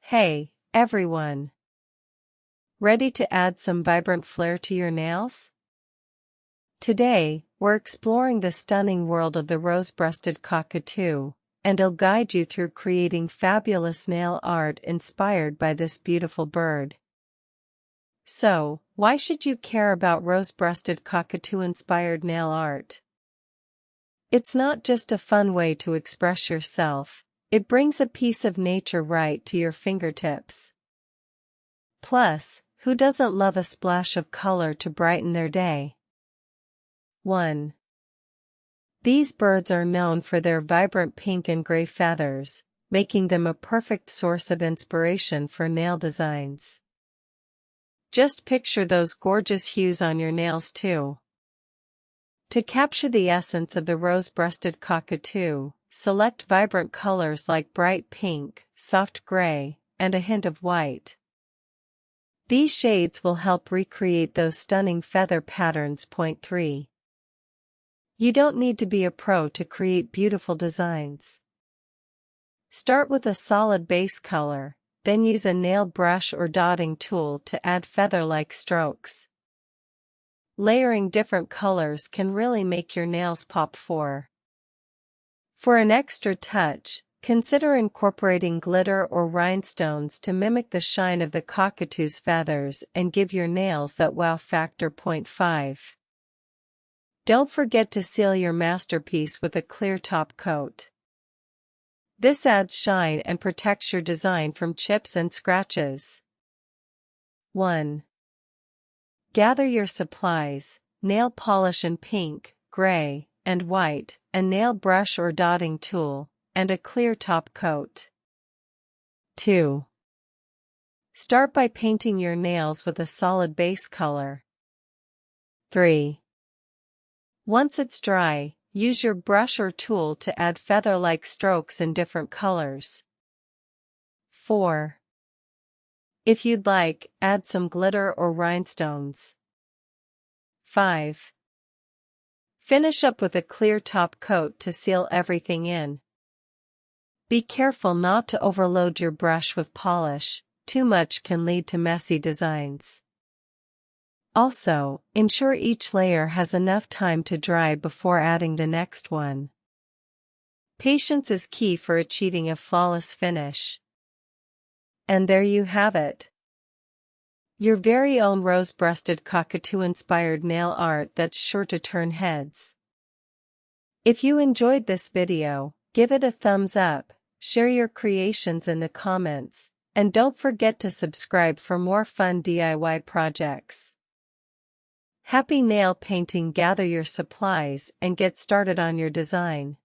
Hey, everyone! Ready to add some vibrant flair to your nails? Today, we're exploring the stunning world of the rose-breasted cockatoo, and I'll guide you through creating fabulous nail art inspired by this beautiful bird. So, why should you care about rose-breasted cockatoo-inspired nail art? It's not just a fun way to express yourself, it brings a piece of nature right to your fingertips. Plus, who doesn't love a splash of color to brighten their day? 1. These birds are known for their vibrant pink and gray feathers, making them a perfect source of inspiration for nail designs. Just picture those gorgeous hues on your nails too. To capture the essence of the rose-breasted cockatoo, select vibrant colors like bright pink, soft gray, and a hint of white. These shades will help recreate those stunning feather patterns. 3. You don't need to be a pro to create beautiful designs. Start with a solid base color, then use a nail brush or dotting tool to add feather-like strokes. Layering different colors can really make your nails pop. 4. For an extra touch, consider incorporating glitter or rhinestones to mimic the shine of the cockatoo's feathers and give your nails that wow factor. 5. Don't forget to seal your masterpiece with a clear top coat. This adds shine and protects your design from chips and scratches. 1. Gather your supplies: nail polish in pink, gray, and white, a nail brush or dotting tool, and a clear top coat. 2. Start by painting your nails with a solid base color. 3. Once it's dry, use your brush or tool to add feather-like strokes in different colors. 4. If you'd like, add some glitter or rhinestones. 5. Finish up with a clear top coat to seal everything in. Be careful not to overload your brush with polish, too much can lead to messy designs. Also, ensure each layer has enough time to dry before adding the next one. Patience is key for achieving a flawless finish. And there you have it. Your very own rose-breasted cockatoo-inspired nail art that's sure to turn heads. If you enjoyed this video, give it a thumbs up, share your creations in the comments, and don't forget to subscribe for more fun DIY projects. Happy nail painting! Gather your supplies and get started on your design.